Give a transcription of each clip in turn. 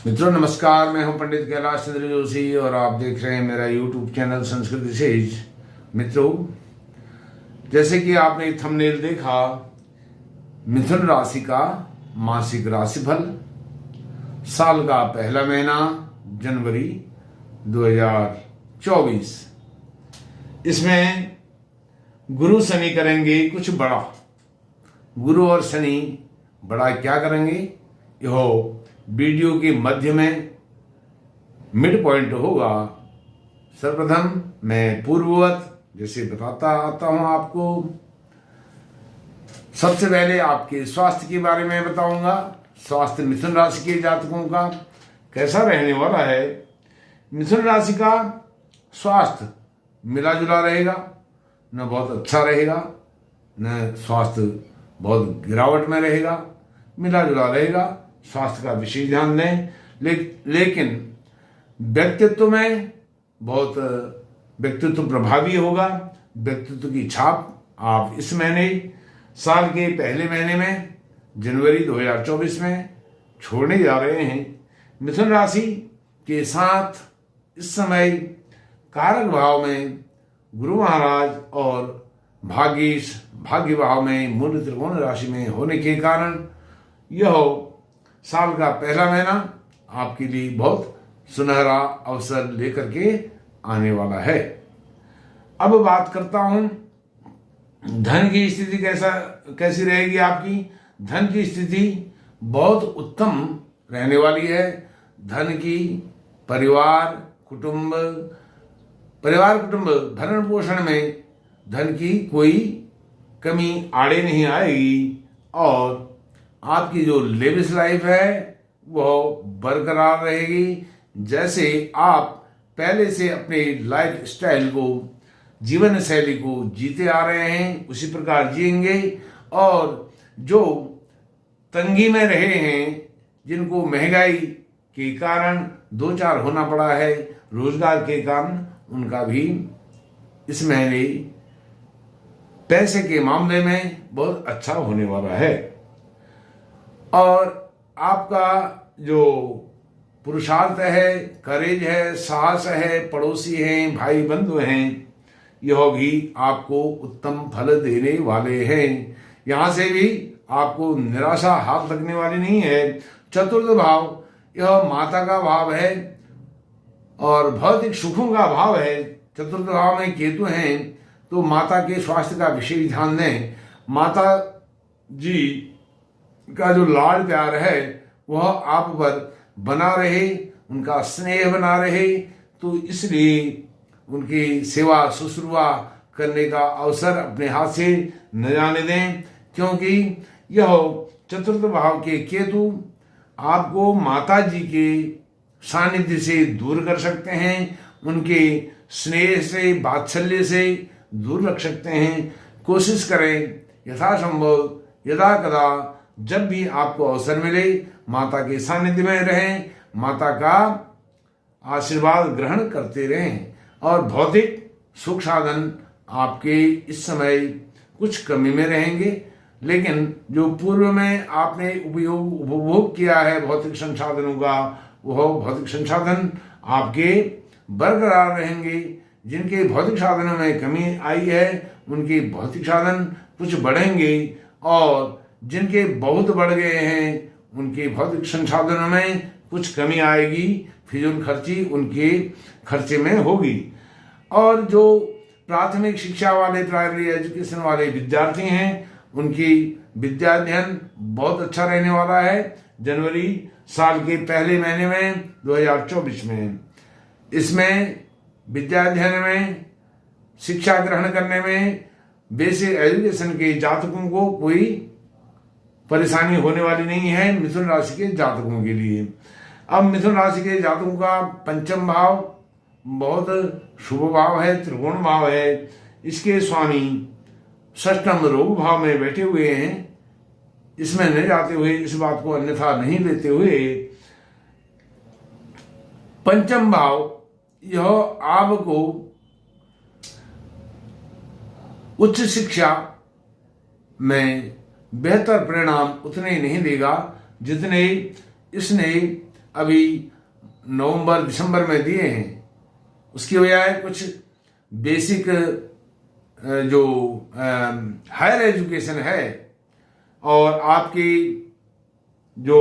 मित्रों नमस्कार, मैं हूं पंडित कैलाश चंद्र जोशी और आप देख रहे हैं मेरा यूट्यूब चैनल संस्कृत विशेष। मित्रों, जैसे कि आपने थंबनेल देखा, मिथुन राशि का मासिक राशिफल साल का पहला महीना जनवरी 2024। इसमें गुरु शनि करेंगे कुछ बड़ा। गुरु और शनि बड़ा क्या करेंगे, यह वीडियो के मध्य में मिड पॉइंट होगा। सर्वप्रथम मैं पूर्ववत जैसे बताता आता हूं आपको। सबसे पहले आपके स्वास्थ्य के बारे में बताऊंगा। स्वास्थ्य मिथुन राशि के जातकों का कैसा रहने वाला है। मिथुन राशि का स्वास्थ्य मिला जुला रहेगा, न बहुत अच्छा रहेगा न स्वास्थ्य बहुत गिरावट में रहेगा, मिला जुला रहेगा। स्वास्थ्य का विशेष ध्यान दें। लेकिन व्यक्तित्व में बहुत व्यक्तित्व प्रभावी होगा। व्यक्तित्व की छाप आप इस महीने, साल के पहले महीने में जनवरी 2024 में छोड़ने जा रहे हैं। मिथुन राशि के साथ इस समय कारक भाव में गुरु महाराज और भाग्य भाव में मूल त्रिकोण राशि में होने के कारण यह साल का पहला महीना आपके लिए बहुत सुनहरा अवसर लेकर के आने वाला है। अब बात करता हूं धन की स्थिति कैसी रहेगी आपकी। धन की स्थिति बहुत उत्तम रहने वाली है। धन की परिवार कुटुंब भरण पोषण में धन की कोई कमी आड़े नहीं आएगी और आपकी जो लेविश लाइफ है वह बरकरार रहेगी। जैसे आप पहले से अपने लाइफ स्टाइल को, जीवन शैली को जीते आ रहे हैं, उसी प्रकार जिएंगे। और जो तंगी में रहे हैं, जिनको महंगाई के कारण दो चार होना पड़ा है रोजगार के कारण, उनका भी इस महीने पैसे के मामले में बहुत अच्छा होने वाला है। और आपका जो पुरुषार्थ है, करेज है, साहस है, पड़ोसी हैं, भाई बंधु हैं, यह भी आपको उत्तम फल देने वाले हैं। यहां से भी आपको निराशा हाथ लगने वाली नहीं है। चतुर्थ भाव यह माता का भाव है और भौतिक सुखों का भाव है। चतुर्थ भाव में केतु हैं, तो माता के स्वास्थ्य का विशेष ध्यान दें। माता जी का जो लाड़ प्यार है वह आप पर बना रहे, उनका स्नेह बना रहे, तो इसलिए उनकी सेवा शुश्रूषा करने का अवसर अपने हाथ से न जाने दें, क्योंकि यह चतुर्थ भाव के केतु आपको माता जी के सानिध्य से दूर कर सकते हैं, उनके स्नेह से, वात्सल्य से दूर रख सकते हैं। कोशिश करें यथासंभव यदा कदा जब भी आपको अवसर मिले माता के सानिध्य में रहें, माता का आशीर्वाद ग्रहण करते रहें। और भौतिक सुख साधन आपके इस समय कुछ कमी में रहेंगे, लेकिन जो पूर्व में आपने उपभोग किया है भौतिक संसाधनों का, वह भौतिक संसाधन आपके बरकरार रहेंगे। जिनके भौतिक साधनों में कमी आई है उनके भौतिक साधन कुछ बढ़ेंगे और जिनके बहुत बढ़ गए हैं उनके भौतिक संसाधनों में कुछ कमी आएगी। फिजूल खर्ची उनके खर्चे में होगी। और जो प्राथमिक शिक्षा वाले, प्राइमरी एजुकेशन वाले विद्यार्थी हैं, उनकी विद्याध्ययन बहुत अच्छा रहने वाला है जनवरी साल के पहले महीने में 2024 में। इसमें विद्याध्ययन में, शिक्षा ग्रहण करने में, बेसिक एजुकेशन के जातकों को कोई परेशानी होने वाली नहीं है मिथुन राशि के जातकों के लिए। अब मिथुन राशि के जातकों का पंचम भाव बहुत शुभ भाव है, त्रिकोण भाव है। इसके स्वामी षष्ठम रोग भाव में बैठे हुए हैं। इसमें न जाते हुए, इस बात को अन्यथा नहीं लेते हुए, पंचम भाव यह आपको उच्च शिक्षा में बेहतर परिणाम उतने नहीं देगा जितने इसने अभी नवंबर दिसंबर में दिए हैं, उसकी बजाय कुछ बेसिक जो हायर एजुकेशन है और आपकी जो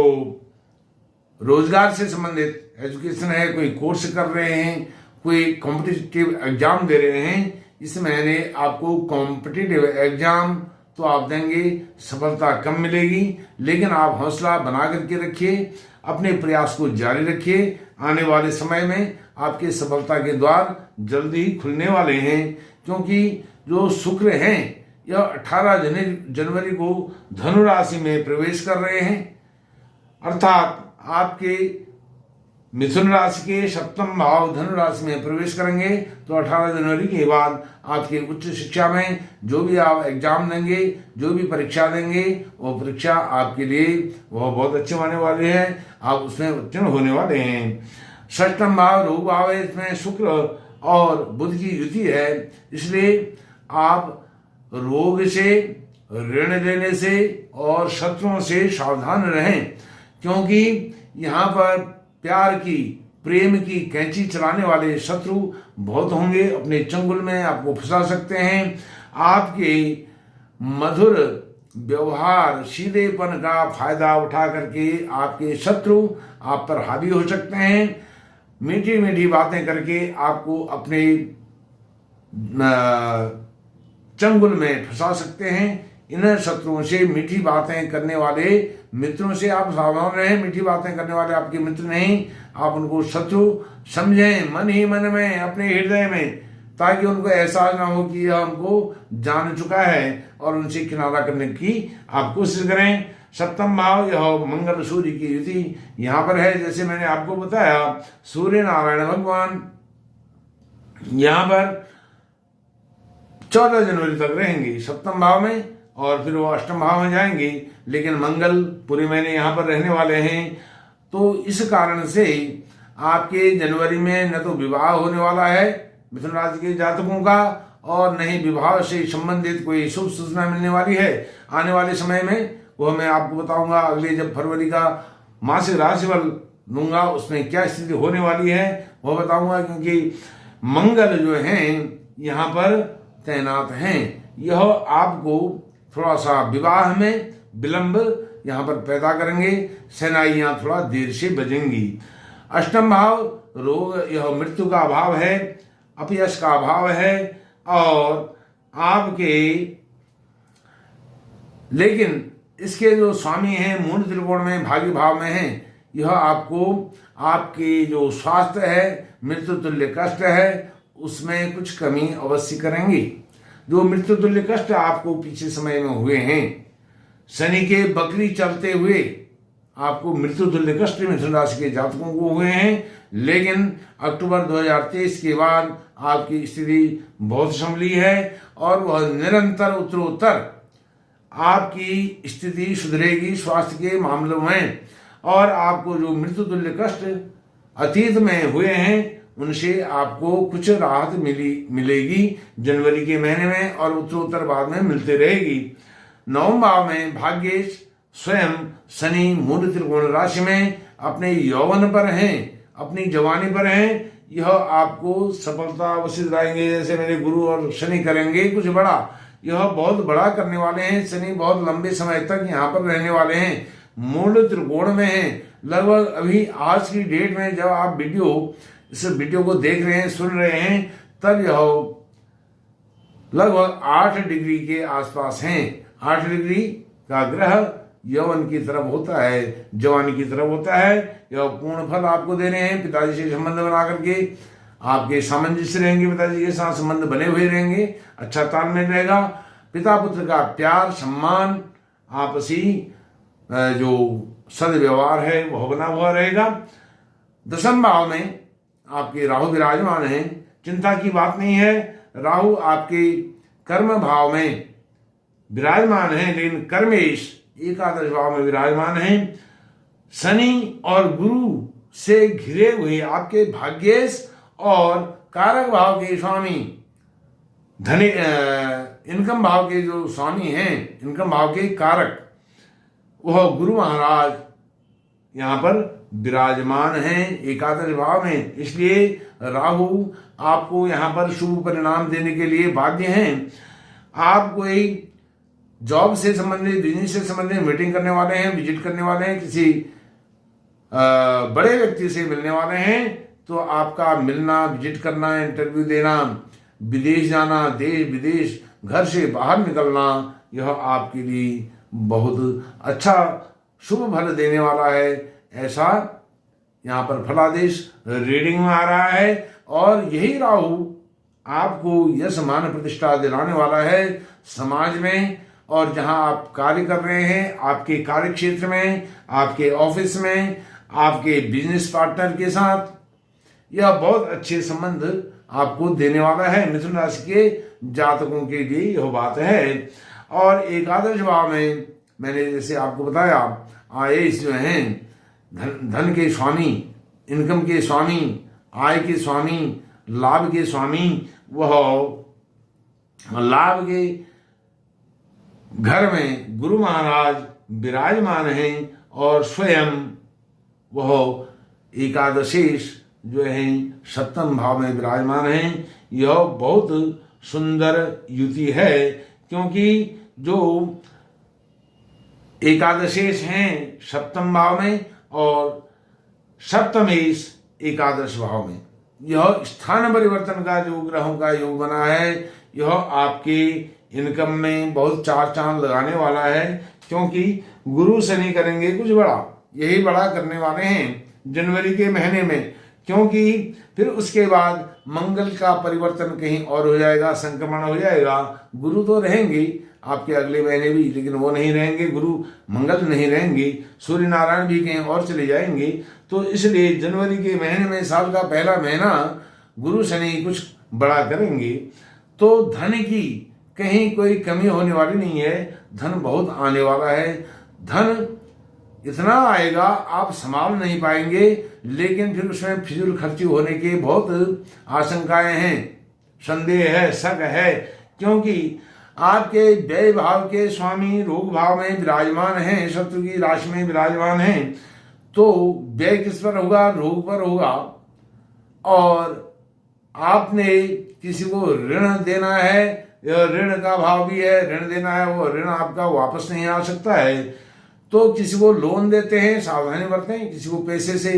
रोजगार से संबंधित एजुकेशन है, कोई कोर्स कर रहे हैं, कोई कॉम्पिटिटिव एग्जाम दे रहे हैं, इस महीने आपको कॉम्पिटिटिव एग्जाम तो आप देंगे, सफलता कम मिलेगी, लेकिन आप हौसला बना करके रखिए, अपने प्रयास को जारी रखिए। आने वाले समय में आपके सफलता के द्वार जल्दी ही खुलने वाले हैं, क्योंकि जो शुक्र हैं यह 18 जनवरी को धनु राशि में प्रवेश कर रहे हैं, अर्थात आपके मिथुन राशि के सप्तम भाव धनु राशि में प्रवेश करेंगे। तो 18 जनवरी के बाद आपके उच्च शिक्षा में जो भी आप एग्जाम देंगे, जो भी परीक्षा देंगे, वो परीक्षा आपके लिए वह बहुत अच्छे होने वाले हैं, आप उसमें उत्तीर्ण होने वाले हैं। षष्ठम भाव रोग भाव है, इसमें शुक्र और बुध की युति है, इसलिए आप रोग से, ऋण लेने से और शत्रुओं से सावधान रहें, क्योंकि यहाँ पर प्यार की, प्रेम की कैंची चलाने वाले शत्रु बहुत होंगे, अपने चंगुल में आपको फंसा सकते हैं। आपके मधुर व्यवहार, सीधेपन का फायदा उठा करके आपके शत्रु आप पर हावी हो सकते हैं, मीठी मीठी बातें करके आपको अपने चंगुल में फंसा सकते हैं। इन शत्रुओं से, मीठी बातें करने वाले मित्रों से आप सावधान रहें। मीठी बातें करने वाले आपके मित्र नहीं, आप उनको शत्रु समझें मन ही मन में, अपने हृदय में, ताकि उनको एहसास ना हो कि यह हमको जान चुका है, और उनसे किनारा करने की आप कोशिश करें। सप्तम भाव यह मंगल सूर्य की युति यहाँ पर है। जैसे मैंने आपको बताया, सूर्य नारायण भगवान यहाँ पर 14 जनवरी तक रहेंगे सप्तम भाव में, और फिर वो अष्टम भाव में जाएंगे, लेकिन मंगल पूरे महीने यहाँ पर रहने वाले हैं। तो इस कारण से आपके जनवरी में न तो विवाह होने वाला है मिथुन राशि के जातकों का, और न ही विवाह से संबंधित कोई शुभ सूचना मिलने वाली है आने वाले समय में। वो मैं आपको बताऊंगा अगले, जब फरवरी का मासिक राशिफल दूंगा उसमें क्या स्थिति होने वाली है वो बताऊंगा, क्योंकि मंगल जो हैं यहाँ पर तैनात हैं, यह आपको थोड़ा सा विवाह में विलंब यहाँ पर पैदा करेंगे, सेनाइयाँ थोड़ा देर से बजेंगी। अष्टम भाव रोग, यह मृत्यु का भाव है, अपयश का भाव है, और आपके, लेकिन इसके जो स्वामी हैं मूल त्रिकोण में भाग्य भाव में हैं, यह आपको आपके जो स्वास्थ्य है, मृत्यु तुल्य कष्ट है, उसमें कुछ कमी अवश्य करेंगी। जो मृत्यु तुल्य कष्ट आपको पीछे समय में हुए हैं, शनि के बकरी चलते हुए आपको मृत्यु तुल्य कष्ट मिथुन राशि के जातकों को हुए हैं, लेकिन अक्टूबर 2023 के बाद आपकी स्थिति बहुत संभली है, और वह निरंतर उत्तरोत्तर आपकी स्थिति सुधरेगी स्वास्थ्य के मामलों में, और आपको जो मृत्यु तुल्य कष्ट अतीत में हुए हैं उनसे आपको कुछ राहत मिलेगी जनवरी के महीने में, और उत्तरोत्तर बाद में मिलते रहेगी। नवम भाव में भाग्येश स्वयं शनि मूल त्रिकोण राशि में अपने यौवन पर हैं, अपनी जवानी पर हैं, यह आपको सफलता अवश्य दिलाएंगे। जैसे मेरे गुरु और शनि करेंगे कुछ बड़ा, यह बहुत बड़ा करने वाले हैं। शनि बहुत लंबे समय तक यहाँ पर रहने वाले हैं, मूल त्रिकोण में हैं। लगभग अभी आज की डेट में जब आप इस वीडियो को देख रहे हैं, सुन रहे हैं, तब यह लगभग 8 डिग्री के आसपास हैं। 8 डिग्री का ग्रह यौवन की तरफ होता है, जवानी की तरफ होता है। यह पूर्ण फल आपको दे रहे हैं। पिताजी से संबंध बना करके आपके सामंजस्य रहेंगे, पिताजी के साथ संबंध बने हुए रहेंगे, अच्छा तालमेल रहेगा। पिता पुत्र का प्यार, सम्मान, आपसी जो सदव्यवहार है वह बना हुआ रहेगा। दशम भाव में आपके राहु विराजमान हैं, चिंता की बात नहीं है। राहु आपके कर्म भाव में विराजमान है, लेकिन कर्मेश एकादश भाव में विराजमान है। शनि और गुरु से घिरे हुए आपके भाग्येश और कारक भाव के स्वामी, धनी इनकम भाव के जो स्वामी हैं, इनकम भाव के कारक, वह गुरु महाराज यहाँ पर विराजमान हैं एकादश भाव में, इसलिए राहु आपको यहाँ पर शुभ परिणाम देने के लिए बाध्य हैं। आप कोई जॉब से संबंधित, बिजनेस से संबंधित मीटिंग करने वाले हैं, विजिट करने वाले हैं, किसी बड़े व्यक्ति से मिलने वाले हैं, तो आपका मिलना, विजिट करना, इंटरव्यू देना, विदेश जाना, देश विदेश, घर से बाहर निकलना, यह आपके लिए बहुत अच्छा शुभ फल देने वाला है, ऐसा यहाँ पर फलादेश रीडिंग में आ रहा है। और यही राहु आपको यश मान प्रतिष्ठा दिलाने वाला है समाज में, और जहां आप कार्य कर रहे हैं, आपके कार्य क्षेत्र में, आपके ऑफिस में, आपके बिजनेस पार्टनर के साथ, यह बहुत अच्छे संबंध आपको देने वाला है। मिथुन राशि के जातकों के लिए यह बात है। और एकादश भाव में मैंने जैसे आपको बताया, आयेश जो हैं धन के स्वामी, इनकम के स्वामी, आय के स्वामी, लाभ के स्वामी, वह लाभ के घर में गुरु महाराज विराजमान हैं, और स्वयं वह एकादशेश जो है सप्तम भाव में विराजमान हैं। यह बहुत सुंदर युति है, क्योंकि जो एकादशेश हैं सप्तम भाव में और सप्तमेश एकादश भाव में, यह स्थान परिवर्तन का जो ग्रहों का योग बना है, यह आपके इनकम में बहुत चार चांद लगाने वाला है। क्योंकि गुरु शनि करेंगे कुछ बड़ा, यही बड़ा करने वाले हैं जनवरी के महीने में, क्योंकि फिर उसके बाद मंगल का परिवर्तन कहीं और हो जाएगा, संक्रमण हो जाएगा। गुरु तो रहेंगे आपके अगले महीने भी, लेकिन वो नहीं रहेंगे, गुरु मंगल नहीं रहेंगे, सूर्य नारायण भी कहीं और चले जाएंगे। तो इसलिए जनवरी के महीने में, साल का पहला महीना, गुरु शनि कुछ बड़ा करेंगे। तो धन की कहीं कोई कमी होने वाली नहीं है, धन बहुत आने वाला है। धन इतना आएगा आप संभाल नहीं पाएंगे, लेकिन फिर उसमें फिजूल खर्ची होने की बहुत आशंकाएं हैं, संदेह है, शक है। क्योंकि आपके व्यय भाव के स्वामी रोग भाव में विराजमान हैं, शत्रु की राशि में विराजमान हैं, तो व्यय किस पर होगा? रोग पर होगा। और आपने किसी को ऋण देना है, ऋण का भाव भी है, ऋण देना है, वो ऋण आपका वापस नहीं आ सकता है। तो किसी को लोन देते हैं, सावधानी बरतें। किसी को पैसे से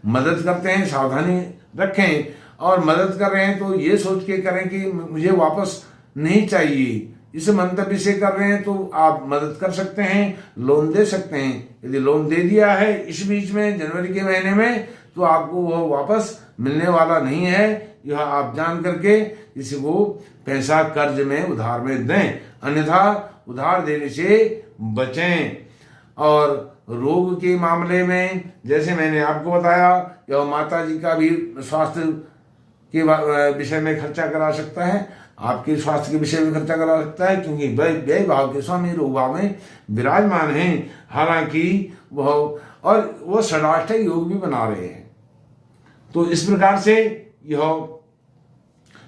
मदद करते हैं, सावधानी रखें। और मदद कर रहे हैं तो ये सोच के करें कि मुझे वापस नहीं चाहिए, इस मंतव्य से कर रहे हैं तो आप मदद कर सकते हैं, लोन दे सकते हैं। यदि लोन दे दिया है इस बीच में जनवरी के महीने में, तो आपको वह वापस मिलने वाला नहीं है। यह आप जान करके किसी को पैसा कर्ज में, उधार में दें, अन्यथा उधार देने से बचें। और रोग के मामले में जैसे मैंने आपको बताया, यह माता जी का भी स्वास्थ्य के विषय में खर्चा करा सकता है, आपके स्वास्थ्य के विषय में खर्चा करा सकता है, क्योंकि व्यय भाव के स्वामी रोग भाव में विराजमान हैं। हालांकि वो षडाष्टक योग भी बना रहे हैं। तो इस प्रकार से यह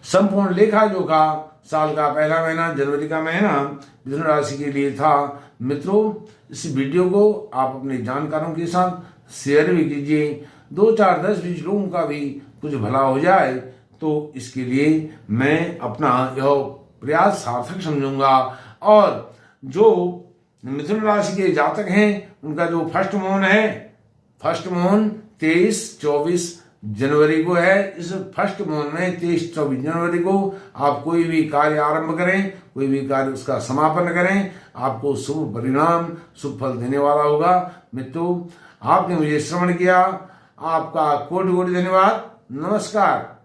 संपूर्ण लेखा जोखा साल का पहला महीना, जनवरी का महीना मिथुन राशि के लिए था। मित्रों, इस वीडियो को आप अपने जानकारों के साथ शेयर भी कीजिए, 2, 4, 10, 20 लोगों का भी कुछ भला हो जाए, तो इसके लिए मैं अपना यह प्रयास सार्थक समझूंगा। और जो मिथुन राशि के जातक हैं, उनका जो फर्स्ट मून है, फर्स्ट मून 23-24 जनवरी को है। इस फर्स्ट मून में 23-24 जनवरी को आप कोई भी कार्य आरंभ करें, कोई भी कार्य उसका समापन करें, आपको शुभ परिणाम, शुभ फल देने वाला होगा। मित्रों, आपने मुझे श्रवण किया, आपका कोटि कोटि धन्यवाद। नमस्कार।